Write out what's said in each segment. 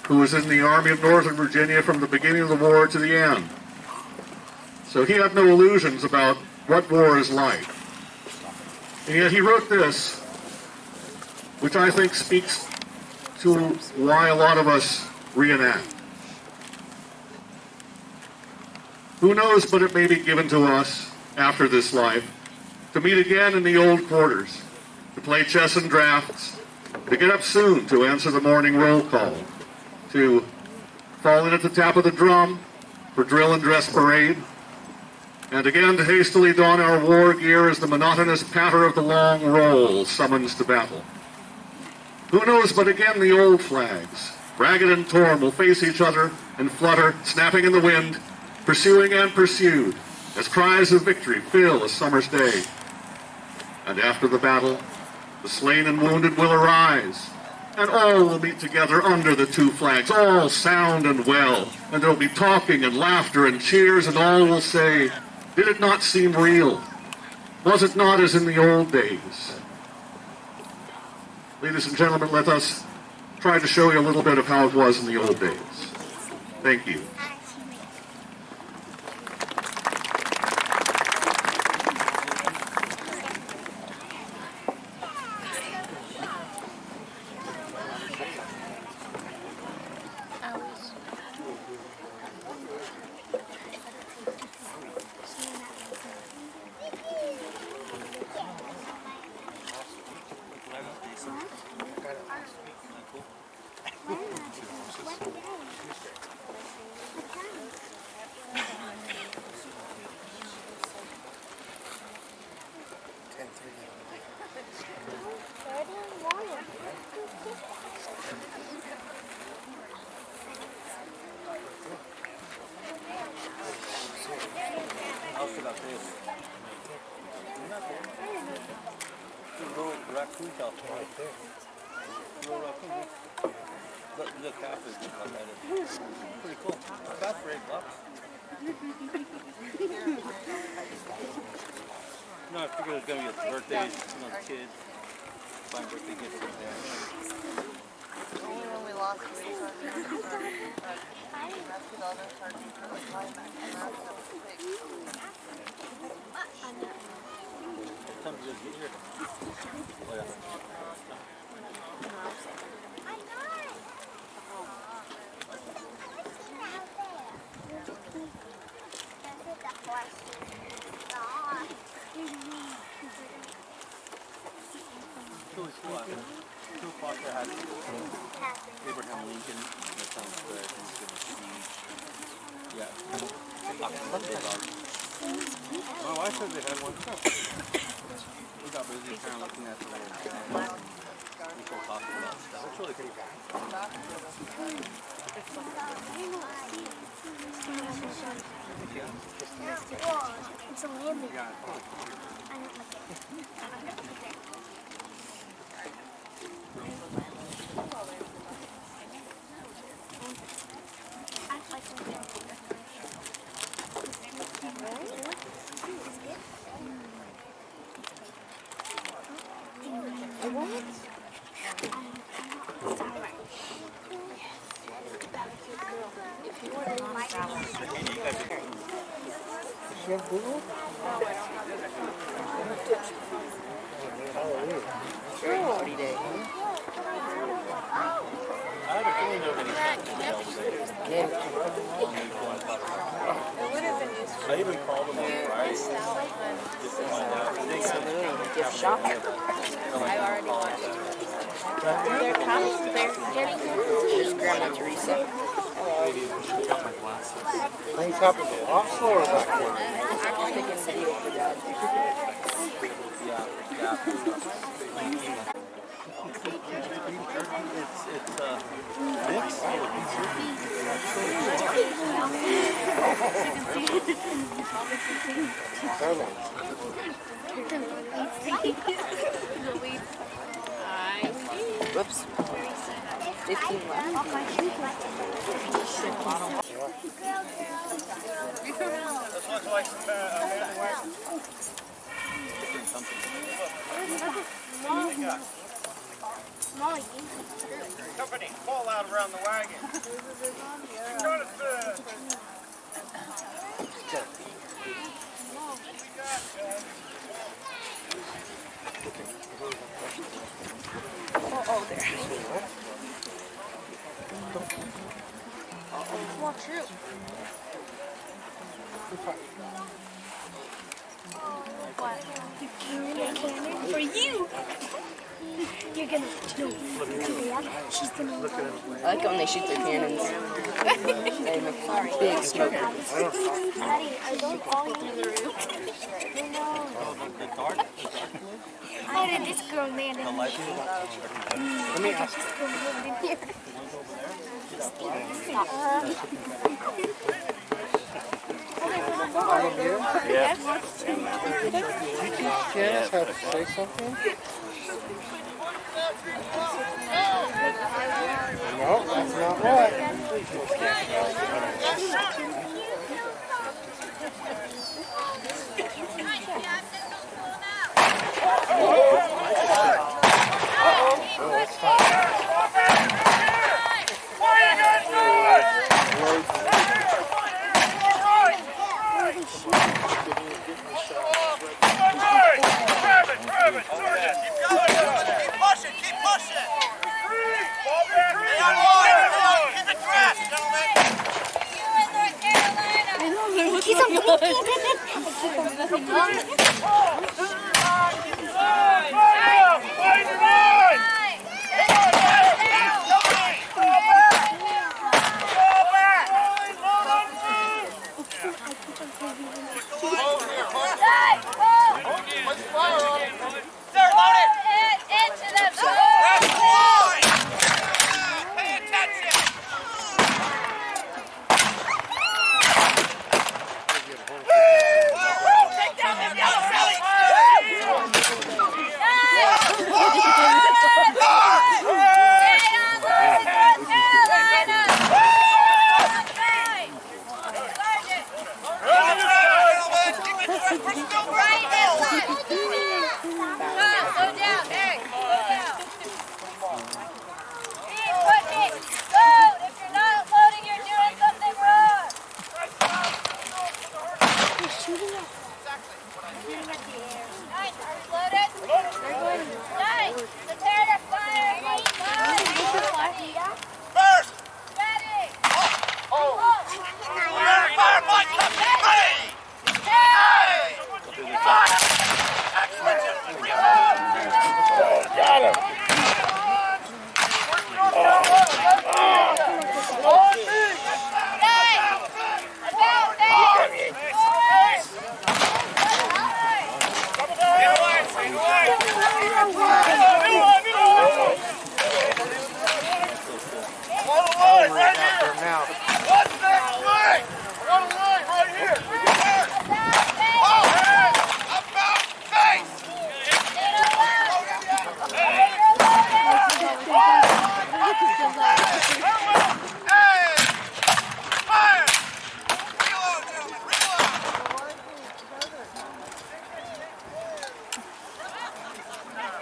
who was in the Army of Northern Virginia from the beginning of the war to the end. So he had no illusions about what war is like. And yet he wrote this, which I think speaks to why a lot of us reenact. Who knows but it may be given to us after this life to meet again in the old quarters, to play chess and drafts, to get up soon to answer the morning roll call, to fall in at the tap of the drum for drill and dress parade, and again to hastily don our war gear as the monotonous patter of the long roll summons to battle. Who knows but again the old flags, ragged and torn, will face each other and flutter, snapping in the wind, pursuing and pursued, as cries of victory fill a summer's day. And after the battle, the slain and wounded will arise, and all will meet together under the two flags, all sound and well, and there will be talking and laughter and cheers, and all will say, "Did it not seem real? Was it not as in the old days?" Ladies and gentlemen, let us try to show you a little bit of how it was in the old days. Thank you. Pretty cool. That's for $8. No, I figured it was going to be birthdays, kids. Buying birthday gifts for them. Only when we lost weight, Something to get here. Oh, yeah. Really cool. 2 o'clock there had Abraham Lincoln. That sounds good. He's going to see. Yeah. My wife said they had one too. We got busy kind of looking at the little people talking about stuff. It's really cool. It's a landing. Yeah. I don't like it. You have Google? No, I don't have it. Holiday day. I had a feeling they were going to Yeah. It would have been useful. I even called them on Friday just to find out. Saloon, gift shop. I've already watched it. They're coming. They're getting here. Here's Grandma Teresa. Things happen a lot slower back then. I'm taking video for Dad. Whoops. 15 left. small. Company, fall out around the wagon. Jonathan! Oh, there. More true. Cannon for you. You're gonna she's gonna I like it when they shoot their cannons. They make big smoke. Daddy, I don't all through the roof. How did this girl land in here? Let me ask This girl land in here. Janice how to say something? No, that's not what.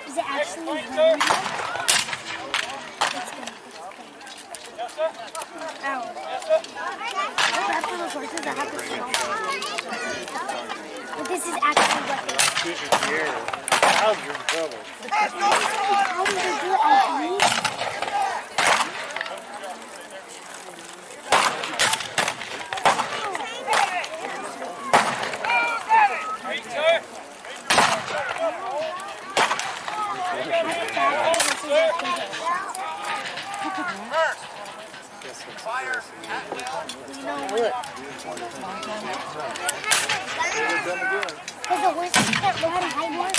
Is it actually running? Ow. What's that for those horses that have to sit on? But this is actually what they Shoot in the air. Now you're in trouble. How do they do it on me? Because the horses can't run high more.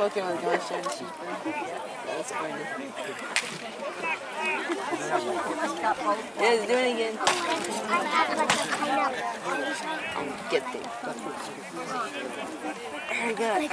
Okay, we're going to share the cheaper. That's funny. Yeah, it's doing it again. Get there. Very good.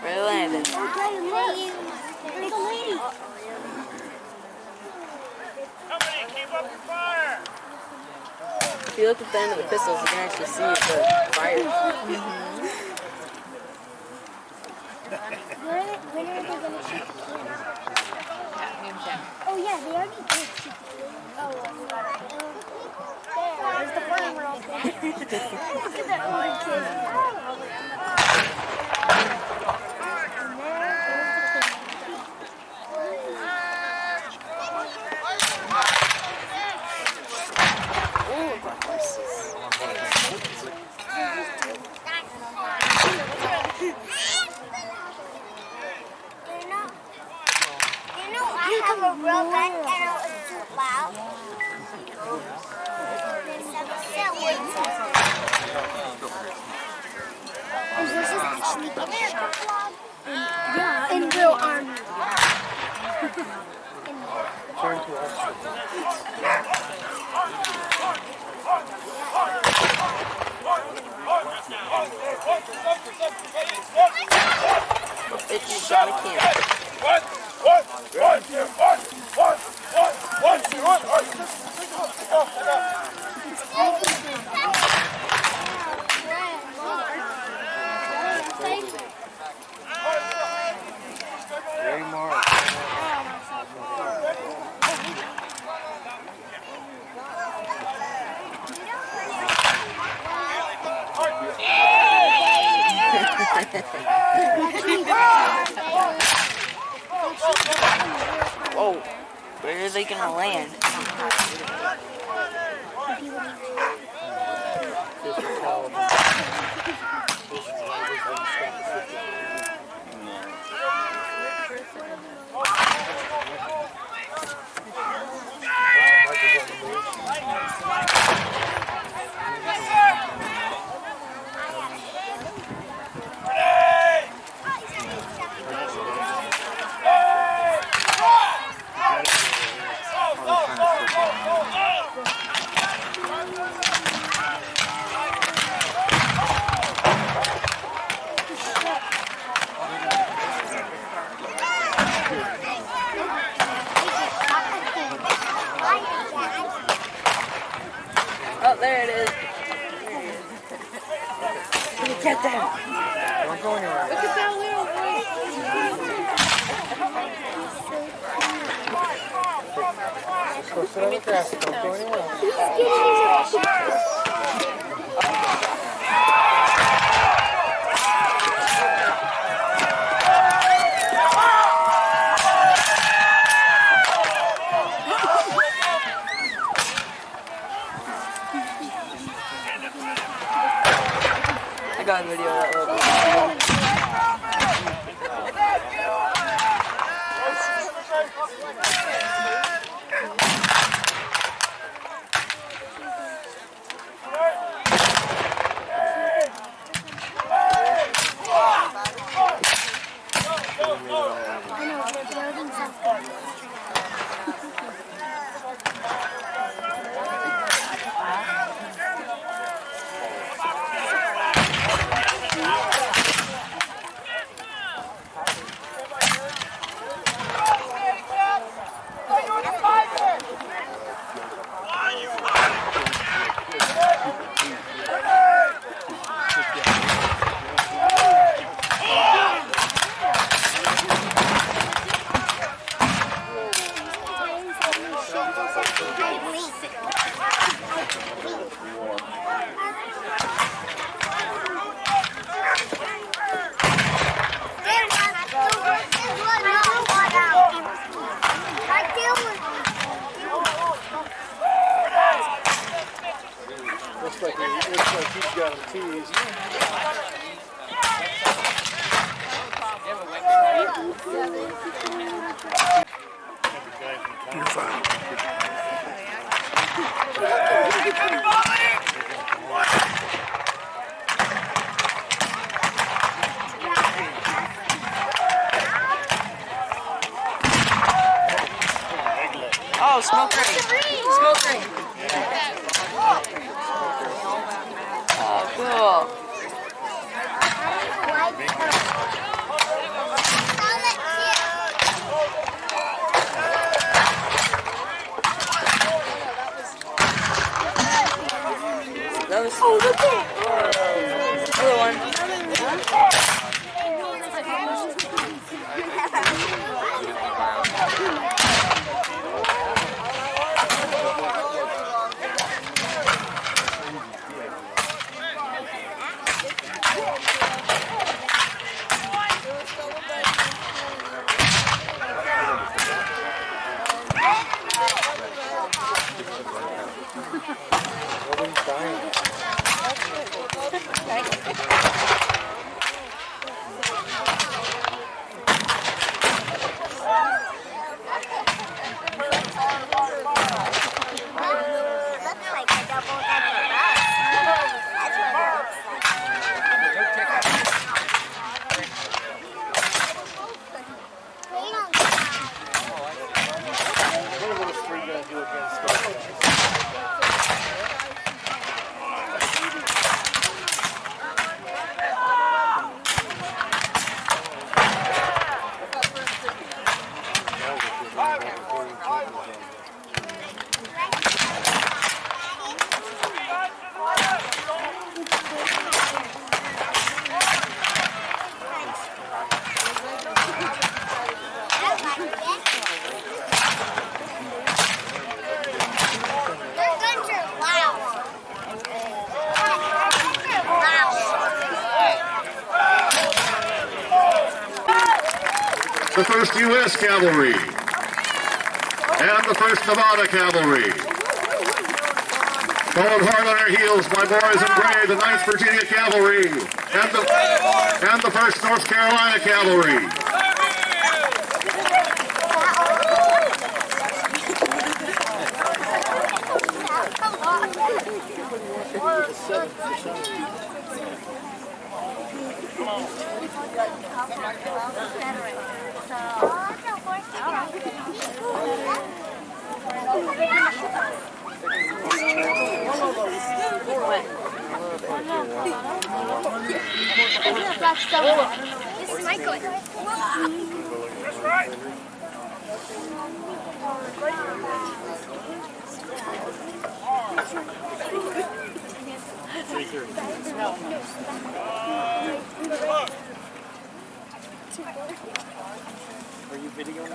Where landed? If you look at the end of the pistols, you can actually see the fire. When are they going to shoot the cannon? Oh yeah, they already did shoot the cannon. Oh, there's the farmer up there. Look at that old kid. Yeah, in real army. Turn to us. It shot a cannon. Very Mark. Whoa, where are they gonna land? Oh, there it is. Get them. Don't go anywhere. Look at that little boy. Just go sit on the grass. Don't go anywhere. I got a video of that little boy. I know, they're building something. Looks like he's got him teased. You're fine. Oh, smoke ring. Smoke ring. Oh, cool. That was, oh, look at another one. Nobody's dying. Looks like a double-decker bus. That's what it looks like. Wait on What are those three going to do against those guys? Their guns are loud. Their guns are loud. The 1st U.S. Cavalry and the 1st Nevada Cavalry. Followed hard on our heels by boys in gray, the 9th Virginia Cavalry and the 1st North Carolina Cavalry. This is my good. Are you videoing?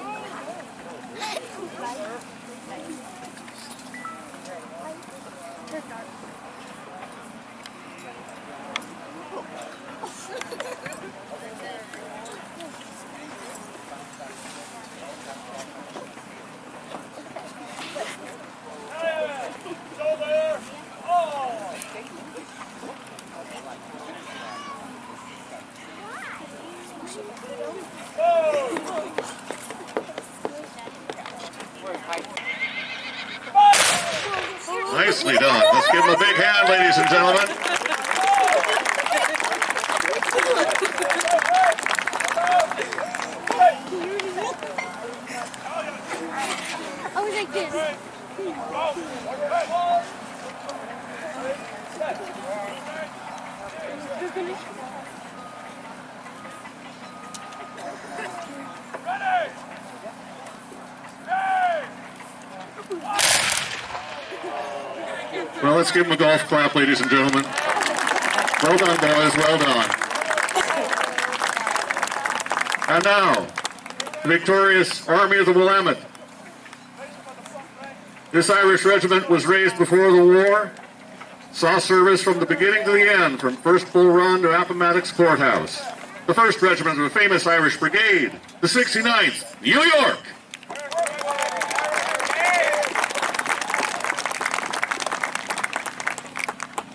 Nicely done. Let's give him a big hand, ladies and gentlemen. Oh, like this. Well, let's give him a golf clap, ladies and gentlemen. Well done, boys. Well done. And now, the victorious Army of the Willamette. This Irish regiment was raised before the war, saw service from the beginning to the end, from First Bull Run to Appomattox Courthouse. The 1st Regiment of the famous Irish Brigade, the 69th, New York.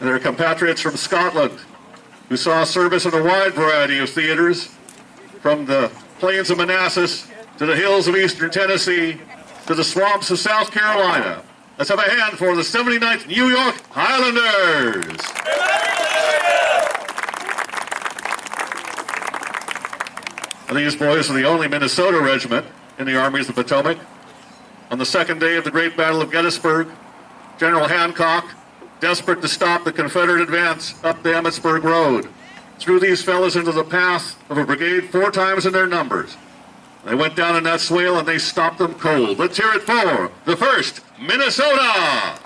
And their compatriots from Scotland, who saw service in a wide variety of theaters, from the plains of Manassas to the hills of eastern Tennessee to the swamps of South Carolina. Let's have a hand for the 79th New York Highlanders. And these boys are the only Minnesota regiment in the armies of the Potomac. On the 2nd day of the Great Battle of Gettysburg, General Hancock, desperate to stop the Confederate advance up the Emmitsburg Road, threw these fellows into the path of a brigade 4 times in their numbers. They went down in that swale and they stopped them cold. Let's hear it for the 1st Minnesota.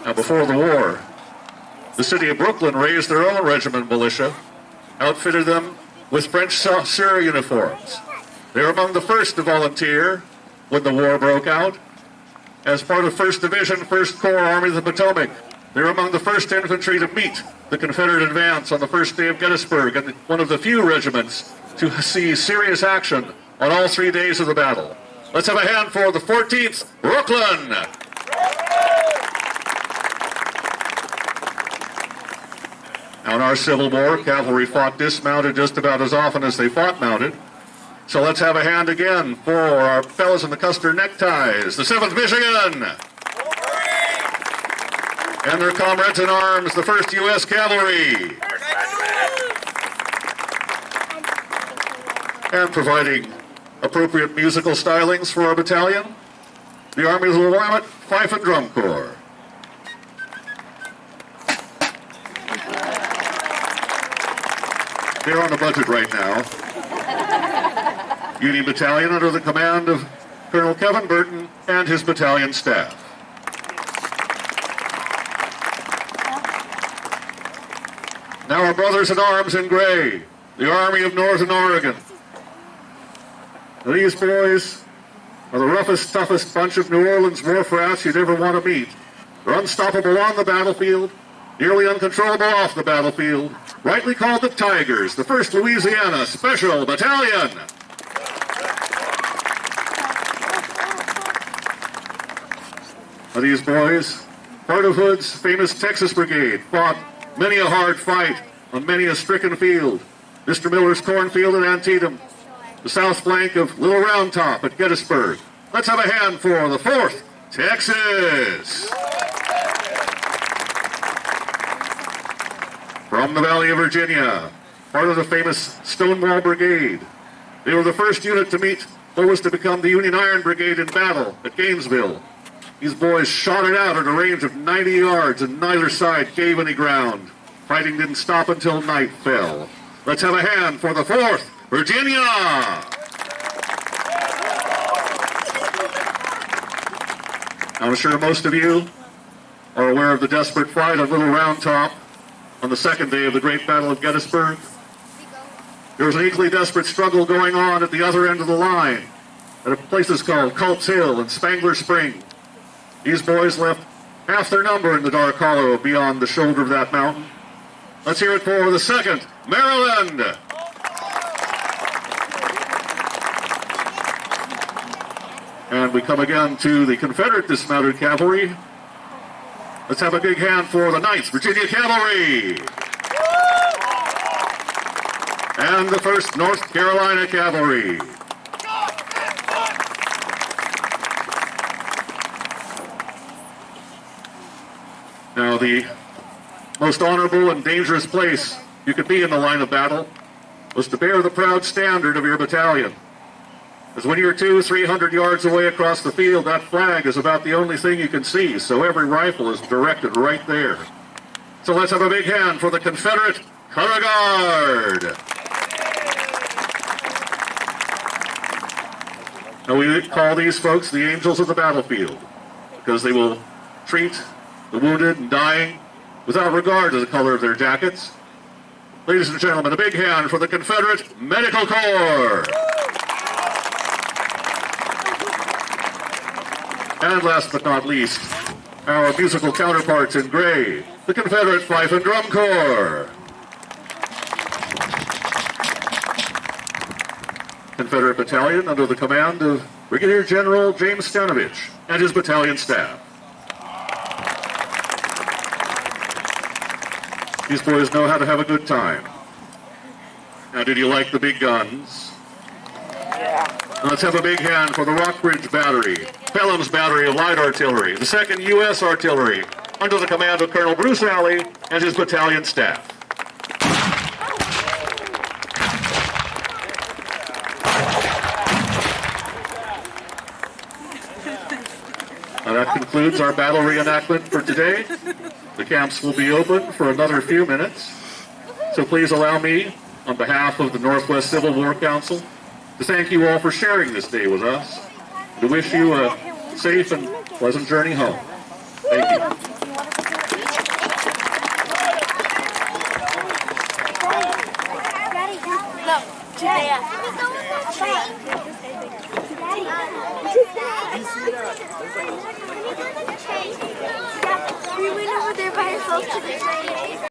Now, before the war, the city of Brooklyn raised their own regiment militia, outfitted them with French Saussure uniforms. They were among the first to volunteer when the war broke out. As part of 1st Division, 1st Corps, Army of the Potomac, they were among the first infantry to meet the Confederate advance on the 1st day of Gettysburg, and one of the few regiments to see serious action on all 3 days of the battle. Let's have a hand for the 14th Brooklyn. Now, in our Civil War, cavalry fought dismounted just about as often as they fought mounted. So let's have a hand again for our fellows in the Custer neckties, the 7th Michigan. And their comrades in arms, the 1st U.S. Cavalry. And providing appropriate musical stylings for our battalion, the Army of the Willamette Fife and Drum Corps. They're on a budget right now. Union Battalion under the command of Colonel Kevin Burton and his battalion staff. Now our brothers in arms in gray, the Army of Northern Oregon. Now these boys are the roughest, toughest bunch of New Orleans wharf rats you'd ever want to meet. They're unstoppable on the battlefield, nearly uncontrollable off the battlefield, rightly called the Tigers, the 1st Louisiana Special Battalion. Now these boys, part of Hood's famous Texas Brigade, fought many a hard fight on many a stricken field. Mr. Miller's cornfield at Antietam, the south flank of Little Round Top at Gettysburg. Let's have a hand for the 4th Texas. From the Valley of Virginia, part of the famous Stonewall Brigade. They were the first unit to meet what was to become the Union Iron Brigade in battle at Gainesville. These boys shot it out at a range of 90 yards and neither side gave any ground. Fighting didn't stop until night fell. Let's have a hand for the 4th Virginia. I'm sure most of you are aware of the desperate fight of Little Round Top on the second day of the Great Battle of Gettysburg. There was an equally desperate struggle going on at the other end of the line, at places called Culp's Hill and Spangler Spring. These boys left half their number in the dark hollow beyond the shoulder of that mountain. Let's hear it for the 2nd Maryland. And we come again to the Confederate dismounted cavalry. Let's have a big hand for the 9th Virginia Cavalry. And the 1st North Carolina Cavalry. Now, the most honorable and dangerous place you could be in the line of battle was to bear the proud standard of your battalion. Because when you're 200-300 yards away across the field, that flag is about the only thing you can see, so every rifle is directed right there. So let's have a big hand for the Confederate Color Guard. Now, we call these folks the angels of the battlefield, because they will treat the wounded and dying without regard to the color of their jackets. Ladies and gentlemen, a big hand for the Confederate Medical Corps. And last but not least, our musical counterparts in gray, the Confederate Fife and Drum Corps. Confederate Battalion under the command of Brigadier General James Stanovich and his battalion staff. These boys know how to have a good time. Now, did you like the big guns? Yeah. Let's have a big hand for the Rockbridge Battery, Pelham's Battery of Light Artillery, the 2nd U.S. Artillery, under the command of Colonel Bruce Alley and his battalion staff. Now that concludes our battle reenactment for today. The camps will be open for another few minutes. So please allow me, on behalf of the Northwest Civil War Council, to thank you all for sharing this day with us, and to wish you a safe and pleasant journey home. Thank you. No, Judea. We went over there by ourselves to the train.